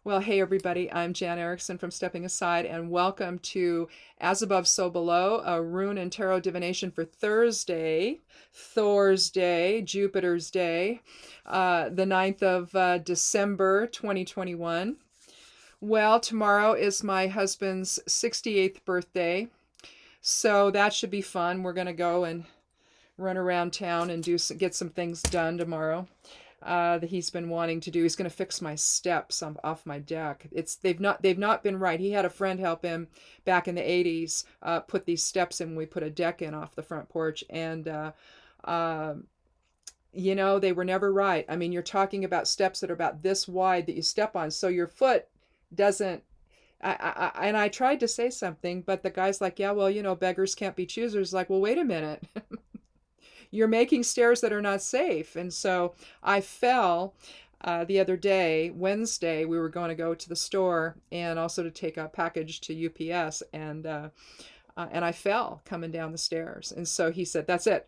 Well, hey everybody, I'm Jan Erickson from Stepping Aside, and welcome to As Above, So Below, a Rune and Tarot Divination for Thursday, Thor's Day, Jupiter's Day, the 9th of December 2021. Well, tomorrow is my husband's 68th birthday, so that should be fun. We're going to go and run around town and get some things done tomorrow that he's been wanting to do. He's going to fix my steps off my deck. They've not been right. He had a friend help him back in the 80s put these steps in when we put a deck in off the front porch, and they were never right. I mean, you're talking about steps that are about this wide that you step on, so your foot doesn't. And I tried to say something, but the guy's like, yeah, well, beggars can't be choosers. Like, well, wait a minute. You're making stairs that are not safe. And so I fell the other day, Wednesday. We were going to go to the store and also to take a package to UPS, and I fell coming down the stairs. And so he said, that's it.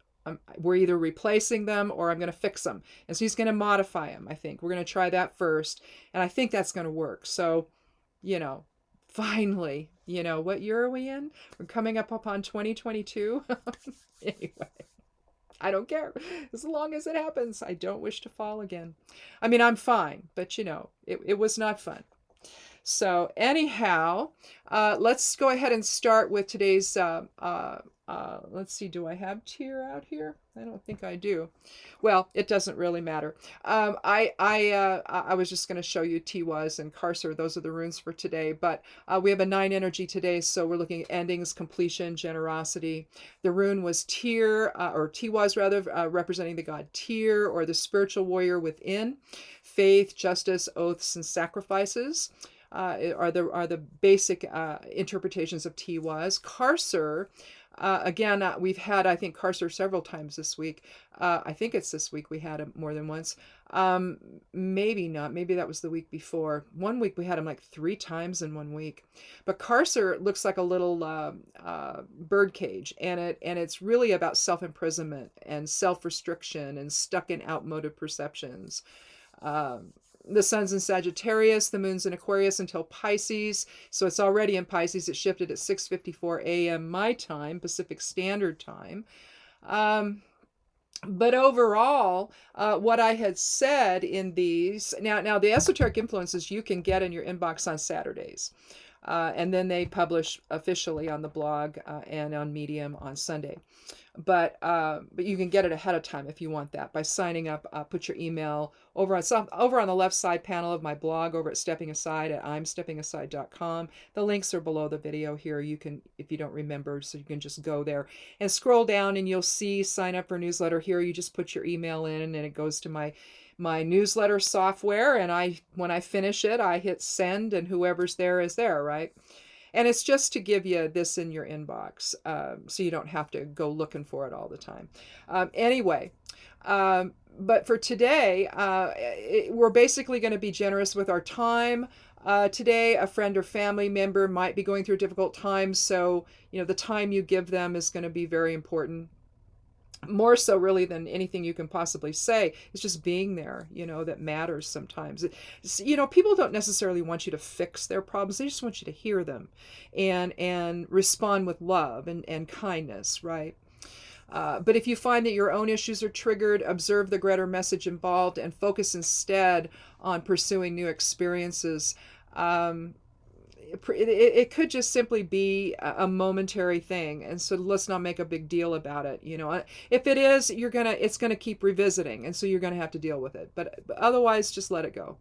We're either replacing them or I'm going to fix them. And so he's going to modify them, I think. We're going to try that first. And I think that's going to work. So, finally, what year are we in? We're coming up upon 2022. Anyway. I don't care. As long as it happens, I don't wish to fall again. I mean, I'm fine, but it was not fun. So anyhow, let's go ahead and start with today's, let's see, do I have tier out here? I don't think I do. Well, it doesn't really matter. I was just going to show you Tiwaz and Karser. Those are the runes for today. But we have a 9 energy today, so we're looking at endings, completion, generosity. The rune was Tyr, or Tiwaz rather, representing the god Tyr, or the spiritual warrior within. Faith, justice, oaths, and sacrifices are the basic interpretations of Tiwaz. Karser. Again, we've had, I think, Karser several times this week. I think it's this week we had him more than once. Maybe not. Maybe that was the week before. One week we had him like 3 times in 1 week. But Karser looks like a little bird cage, and it's really about self-imprisonment and self-restriction and stuck in outmoded perceptions. The sun's in Sagittarius, the moon's in Aquarius until Pisces. So it's already in Pisces. It shifted at 6:54 a.m. my time, Pacific Standard Time. But overall, what I had said in these, now the esoteric influences you can get in your inbox on Saturdays. And then they publish officially on the blog and on Medium on Sunday. But you can get it ahead of time if you want that by signing up. Put your email over on the left side panel of my blog over at Stepping Aside at imsteppingaside.com. The links are below the video here. You can, if you don't remember, so you can just go there and scroll down and you'll see sign up for newsletter here. You just put your email in and it goes to my newsletter software, and when I finish it, I hit send, and whoever's there is there, right? And it's just to give you this in your inbox, so you don't have to go looking for it all the time. Anyway, but for today, we're basically going to be generous with our time. Today, a friend or family member might be going through a difficult time, so the time you give them is going to be very important. More so really than anything you can possibly say. It's just being there, that matters sometimes. People don't necessarily want you to fix their problems. They just want you to hear them and respond with love and kindness, right? But if you find that your own issues are triggered, observe the greater message involved and focus instead on pursuing new experiences. It could just simply be a momentary thing, and so let's not make a big deal about it. If it is, it's gonna keep revisiting, and so you're gonna have to deal with it. But otherwise, just let it go.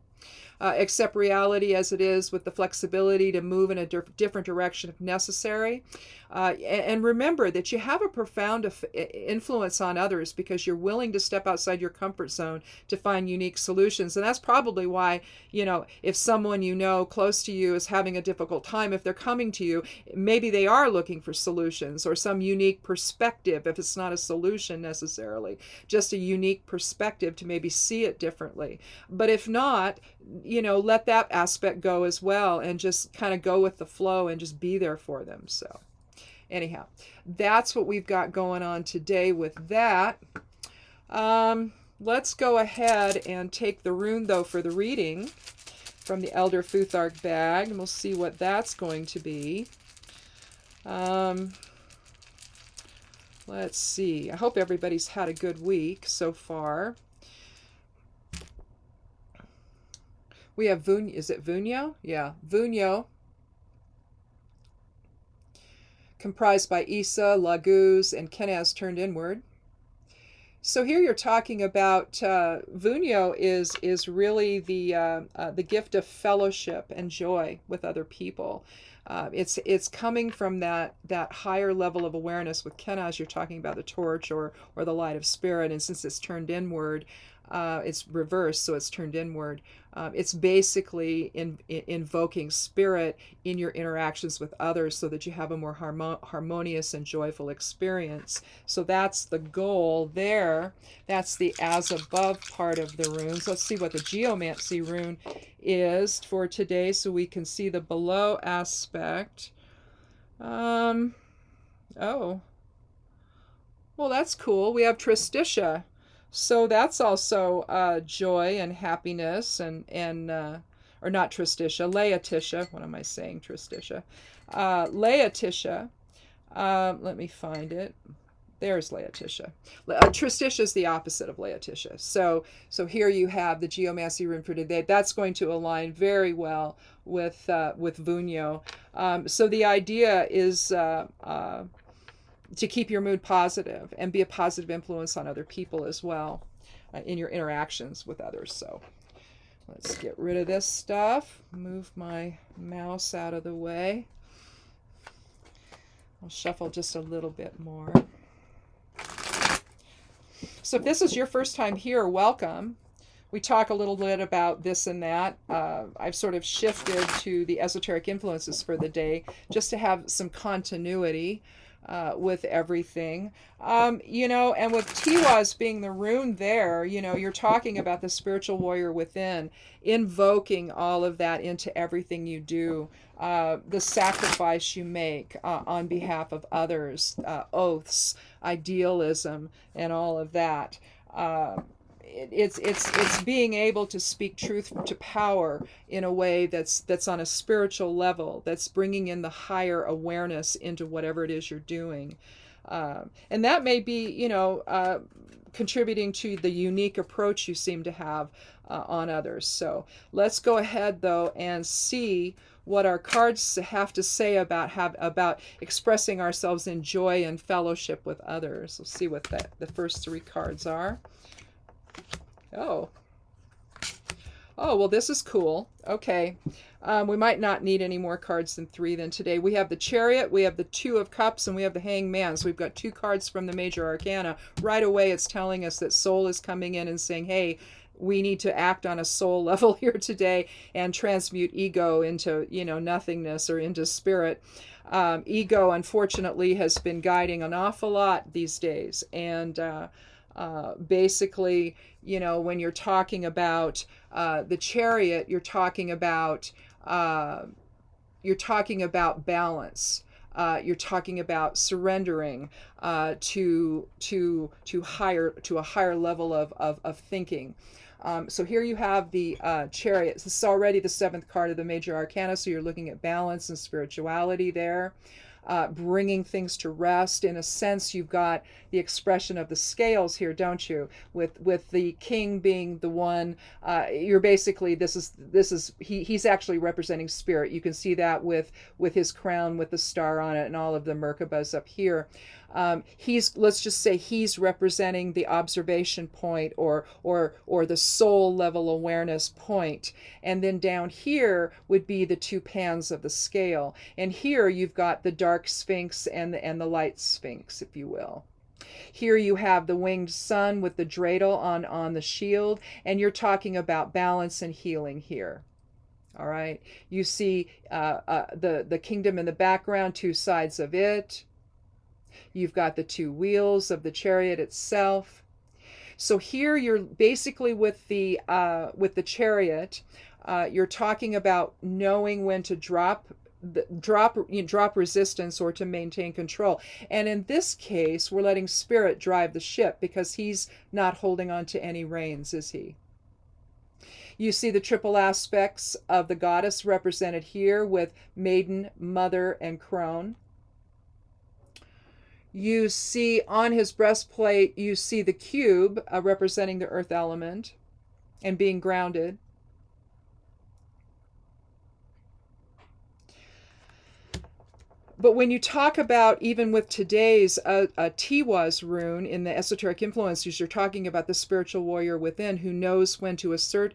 Accept reality as it is with the flexibility to move in a different direction if necessary. And remember that you have a profound influence on others because you're willing to step outside your comfort zone to find unique solutions. And that's probably why, if someone close to you is having a difficult time, if they're coming to you, maybe they are looking for solutions or some unique perspective, if it's not a solution necessarily, just a unique perspective to maybe see it differently. But if not, let that aspect go as well and just kind of go with the flow and just be there for them. So anyhow, that's what we've got going on today with that. Let's go ahead and take the rune though for the reading. from the Elder Futhark bag, and we'll see what that's going to be. Let's see. I hope everybody's had a good week so far. We have Vunyo. Is it Vunyo? Yeah, Vunyo. Comprised by Isa, Laguz, and Kenaz turned inward. So here you're talking about Vunyo is really the gift of fellowship and joy with other people. It's coming from that higher level of awareness. With Kenaz, you're talking about the torch or the light of spirit, and since it's turned inward, it's reversed, so it's turned inward. It's basically invoking spirit in your interactions with others so that you have a more harmonious and joyful experience. So that's the goal there. That's the as above part of the runes. Let's see what the geomancy rune is for today so we can see the below aspect. Oh, well, that's cool. We have Tristitia. So that's also joy and happiness or not Tristitia, Laetitia. What am I saying? Tristitia. Laetitia. Let me find it. There's Laetitia. Tristitia is the opposite of Laetitia. So here you have the geomancy rune for today. That's going to align very well with Vunyo. So the idea is to keep your mood positive and be a positive influence on other people as well in your interactions with others. So let's get rid of this stuff. Move my mouse out of the way. I'll shuffle just a little bit more. So if this is your first time here, welcome. We talk a little bit about this and that. I've sort of shifted to the esoteric influences for the day just to have some continuity with everything. And with Tiwaz being the rune there, you're talking about the spiritual warrior within, invoking all of that into everything you do, the sacrifice you make on behalf of others, oaths, idealism, and all of that. It's being able to speak truth to power in a way that's on a spiritual level, that's bringing in the higher awareness into whatever it is you're doing. And that may be, contributing to the unique approach you seem to have on others. So let's go ahead, though, and see what our cards have to say about expressing ourselves in joy and fellowship with others. We'll see what the first three cards are. Oh, well, this is cool. Okay. We might not need any more cards than three then today. We have the Chariot, we have the Two of Cups, and we have the Hangman. So we've got two cards from the Major Arcana. Right away, it's telling us that soul is coming in and saying, hey, we need to act on a soul level here today and transmute ego into, nothingness or into spirit. Ego, unfortunately, has been guiding an awful lot these days. And basically, when you're talking about the Chariot, you're talking about balance. You're talking about surrendering to a higher level of thinking. So here you have the Chariot. This is already the seventh card of the Major Arcana, so you're looking at balance and spirituality there. Bringing things to rest. In a sense, you've got the expression of the scales here, don't you? With the king being the one, you're basically, he's actually representing spirit. You can see that with his crown with the star on it and all of the Merkabahs up here. Let's just say he's representing the observation point or the soul level awareness point. And then down here would be the two pans of the scale. And here you've got the dark sphinx and the light sphinx, if you will. Here you have the winged sun with the dreidel on the shield, and you're talking about balance and healing here. All right. You see the kingdom in the background, two sides of it. You've got the two wheels of the chariot itself. So here you're basically with the chariot, you're talking about knowing when to drop resistance or to maintain control. And in this case, we're letting spirit drive the ship because he's not holding on to any reins, is he? You see the triple aspects of the goddess represented here with maiden, mother, and crone. You see on his breastplate, you see the cube representing the earth element and being grounded. But when you talk about, even with today's Tiwa's rune in the esoteric influences, you're talking about the spiritual warrior within who knows when to assert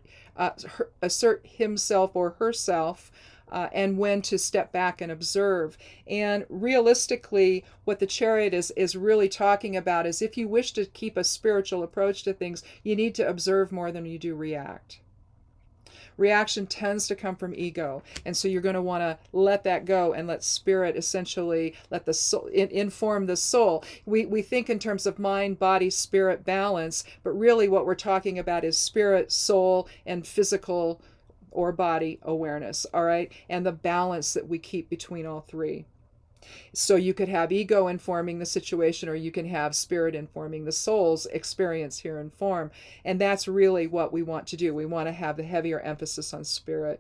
himself or herself, and when to step back and observe. And realistically, what the chariot is really talking about is if you wish to keep a spiritual approach to things, you need to observe more than you do react. Reaction tends to come from ego, and so you're going to want to let that go and let spirit essentially let the soul inform the soul. We think in terms of mind, body, spirit balance, but really what we're talking about is spirit, soul, and physical or body awareness, all right, and the balance that we keep between all three. So you could have ego informing the situation, or you can have spirit informing the soul's experience here in form. And that's really what we want to do. We want to have the heavier emphasis on spirit.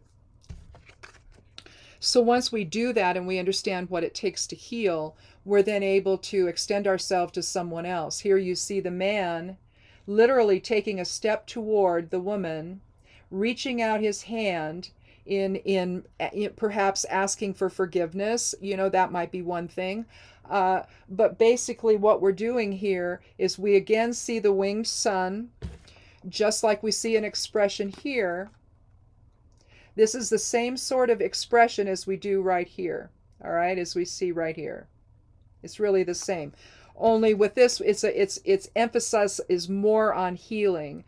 So once we do that and we understand what it takes to heal, we're then able to extend ourselves to someone else. Here you see the man literally taking a step toward the woman, reaching out his hand, in perhaps asking for forgiveness. That might be one thing, but basically what we're doing here is we again see the winged sun, just like we see an expression here. This is the same sort of expression as we do right here, all right, as we see right here. It's really the same, only with this its emphasis is more on healing.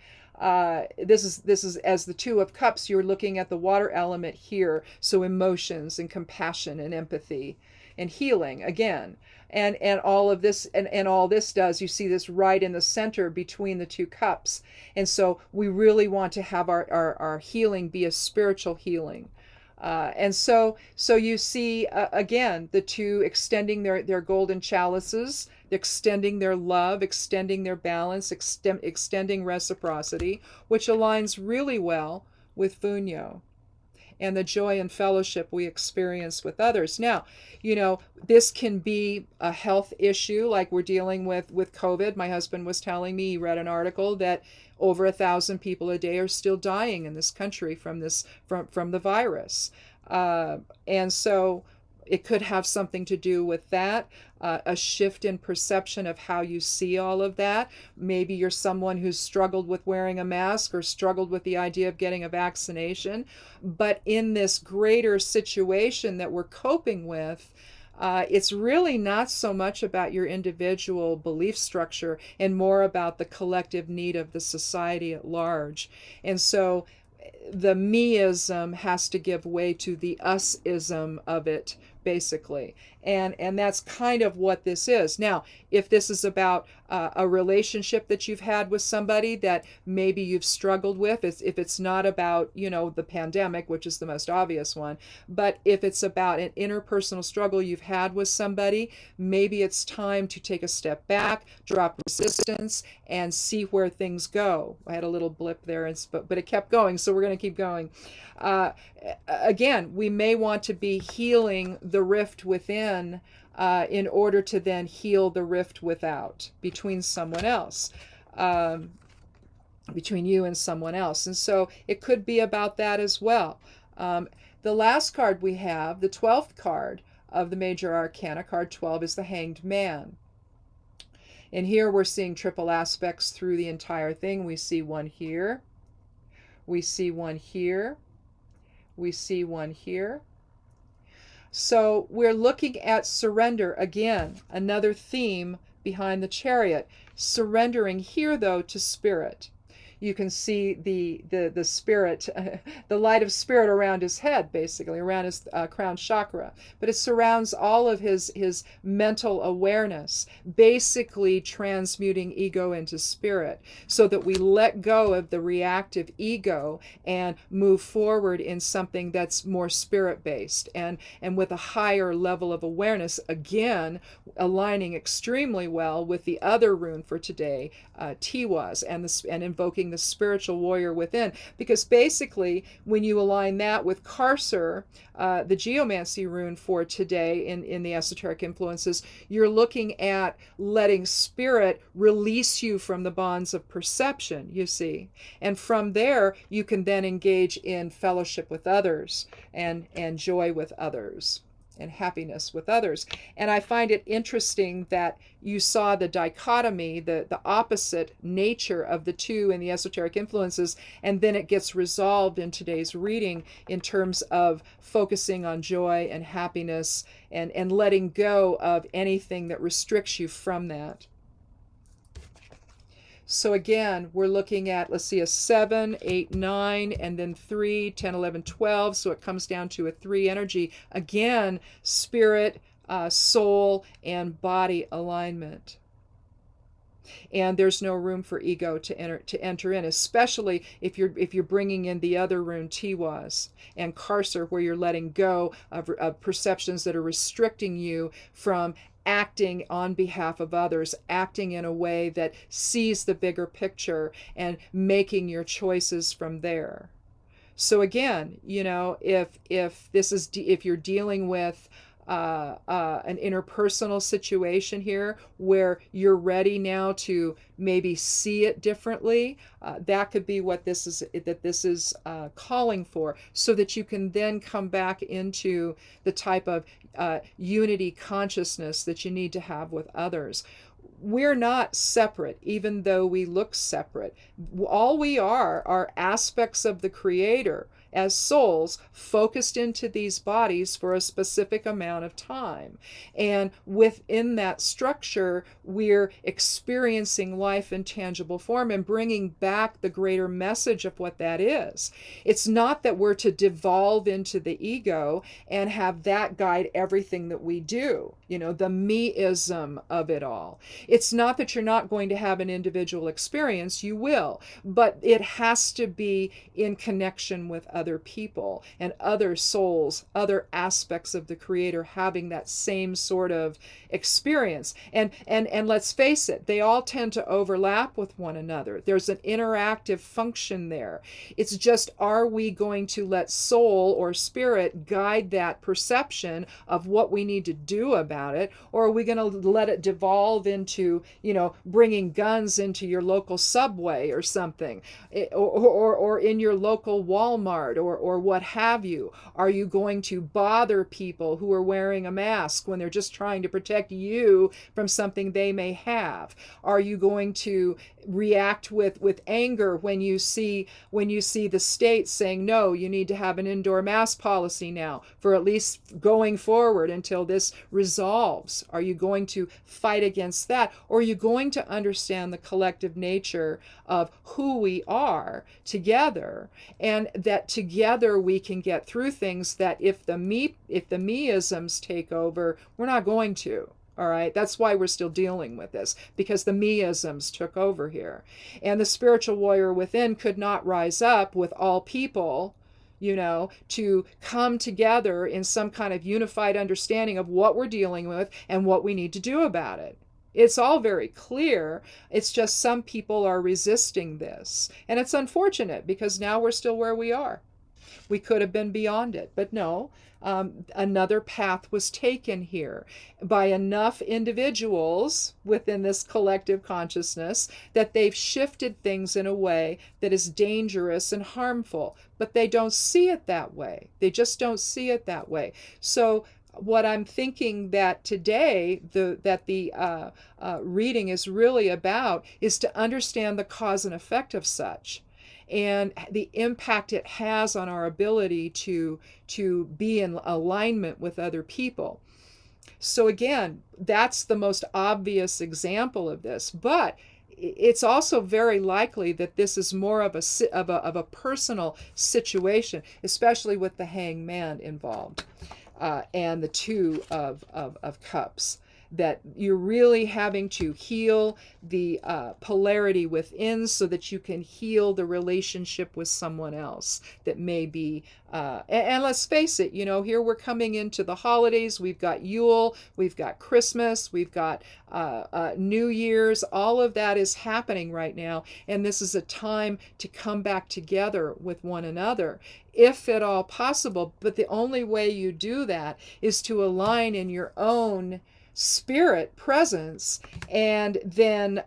This is as the Two of Cups, you're looking at the water element here, so emotions and compassion and empathy and healing again, and all of this, and all this does, you see this right in the center between the two cups. And so we really want to have our healing be a spiritual healing. And so you see, again, the two extending their golden chalices, extending their love, extending their balance, extending reciprocity, which aligns really well with Funyo and the joy and fellowship we experience with others. Now, this can be a health issue, like we're dealing with COVID. My husband was telling me, he read an article that over 1,000 people a day are still dying in this country from the virus. And so it could have something to do with that, a shift in perception of how you see all of that. Maybe you're someone who's struggled with wearing a mask or struggled with the idea of getting a vaccination. But in this greater situation that we're coping with, it's really not so much about your individual belief structure and more about the collective need of the society at large. And so the me-ism has to give way to the us-ism of it, basically. And that's kind of what this is. Now, if this is about a relationship that you've had with somebody that maybe you've struggled with, if it's not about, the pandemic, which is the most obvious one, but if it's about an interpersonal struggle you've had with somebody, maybe it's time to take a step back, drop resistance, and see where things go. I had a little blip there, but it kept going, so we're going to keep going. Again, we may want to be healing the rift within, in order to then heal the rift without, between someone else, between you and someone else. And so it could be about that as well. The last card we have, the 12th card of the major arcana, card 12, is the Hanged Man. And here we're seeing triple aspects through the entire thing. We see one here, we see one here, we see one here. So we're looking at surrender again, another theme behind the Chariot. Surrendering here, though, to spirit. You can see the spirit, the light of spirit around his head, basically, around his crown chakra. But it surrounds all of his mental awareness, basically transmuting ego into spirit, so that we let go of the reactive ego and move forward in something that's more spirit-based and with a higher level of awareness, again, aligning extremely well with the other rune for today, Tiwas, and invoking invoking the spiritual warrior within. Because basically, when you align that with Karser, the geomancy rune for today in the esoteric influences, you're looking at letting spirit release you from the bonds of perception, you see. And from there, you can then engage in fellowship with others and joy with others and happiness with others. And I find it interesting that you saw the dichotomy, the opposite nature of the two in the esoteric influences, and then it gets resolved in today's reading in terms of focusing on joy and happiness and letting go of anything that restricts you from that. So again, we're looking at, let's see, a 7, 8, 9, and then 3, 10, 11, 12. So it comes down to a 3 energy. Again, spirit, soul, and body alignment. And there's no room for ego to enter in, especially if you're bringing in the other rune, Tiwaz, and Karser, where you're letting go of perceptions that are restricting you from acting on behalf of others, acting in a way that sees the bigger picture and making your choices from there. So again, if you're dealing with an interpersonal situation here where you're ready now to maybe see it differently, that could be what this is calling for, so that you can then come back into the type of unity consciousness that you need to have with others. We're not separate, even though we look separate. All we are aspects of the Creator as souls focused into these bodies for a specific amount of time. And within that structure, we're experiencing life in tangible form and bringing back the greater message of what that is. It's not that we're to devolve into the ego and have that guide everything that we do, the me-ism of it all. It's not that you're not going to have an individual experience, you will, but it has to be in connection with other people and other souls, other aspects of the Creator having that same sort of experience. And let's face it, they all tend to overlap with one another. There's an interactive function there. It's just, are we going to let soul or spirit guide that perception of what we need to do about it, or are we going to let it devolve into, bringing guns into your local subway or something, or in your local Walmart, or what have you? Are you going to bother people who are wearing a mask when they're just trying to protect you from something they may have? Are you going to react with anger when you see the state saying, no, you need to have an indoor mask policy now for at least going forward until this resolves? Are you going to fight against that? Or are you going to understand the collective nature of who we are together, and that together we can get through things that if the me-isms take over, we're not going to. All right, that's why we're still dealing with this, because the me-isms took over here. And the spiritual warrior within could not rise up with all people, to come together in some kind of unified understanding of what we're dealing with and what we need to do about it. It's all very clear. It's just some people are resisting this. And it's unfortunate, because now we're still where we are. We could have been beyond it, but no. Another path was taken here by enough individuals within this collective consciousness that they've shifted things in a way that is dangerous and harmful, but they don't see it that way. They just don't see it that way. So what I'm thinking that today, the reading is really about, is to understand the cause and effect of such, and the impact it has on our ability to be in alignment with other people. So again, that's the most obvious example of this, but it's also very likely that this is more of a personal situation, especially with the hangman involved, and the Two of Cups. that you're really having to heal the polarity within so that you can heal the relationship with someone else that may be and let's face it, here we're coming into the holidays. We've got Yule, we've got Christmas, we've got New Year's. All of that is happening right now, and this is a time to come back together with one another, if at all possible. But the only way you do that is to align in your own spirit presence, and then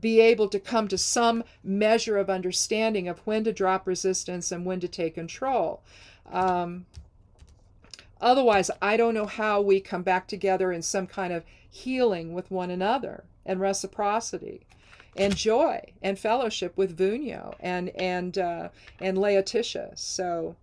be able to come to some measure of understanding of when to drop resistance and when to take control. Otherwise, I don't know how we come back together in some kind of healing with one another and reciprocity and joy and fellowship with Vunyo and Laetitia. So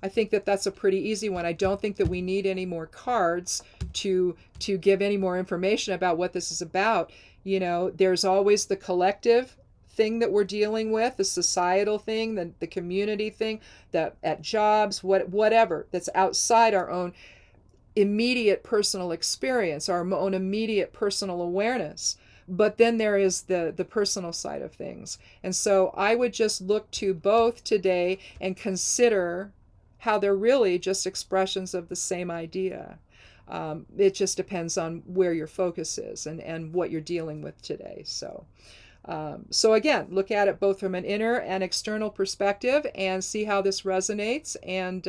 I think that that's a pretty easy one. I don't think that we need any more cards to give any more information about what this is about. There's always the collective thing that we're dealing with, the societal thing, the community thing, that at jobs, whatever that's outside our own immediate personal experience, our own immediate personal awareness. But then there is the personal side of things. And so I would just look to both today and consider how they're really just expressions of the same idea. It just depends on where your focus is and what you're dealing with today. So again, look at it both from an inner and external perspective and see how this resonates. And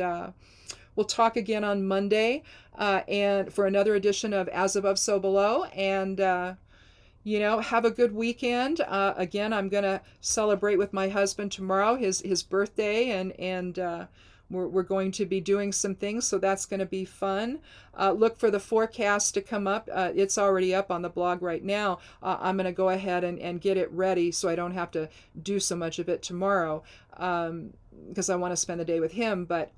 we'll talk again on Monday and for another edition of As Above, So Below. And have a good weekend. Again, I'm going to celebrate with my husband tomorrow, his birthday, and we're going to be doing some things, so that's going to be fun. Look for the forecast to come up. It's already up on the blog right now. I'm going to go ahead and get it ready so I don't have to do so much of it tomorrow because I want to spend the day with him. But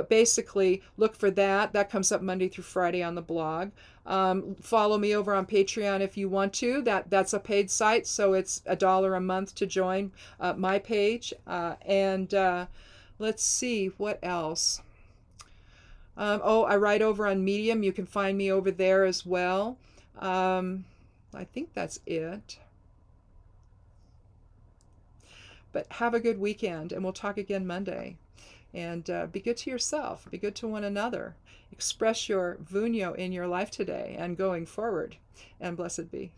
basically, look for that. That comes up Monday through Friday on the blog. Follow me over on Patreon if you want to. That's a paid site, so it's $1 a month to join my page. Let's see, what else? I write over on Medium. You can find me over there as well. I think that's it. But have a good weekend, and we'll talk again Monday. And be good to yourself. Be good to one another. Express your Vunyo in your life today and going forward. And blessed be.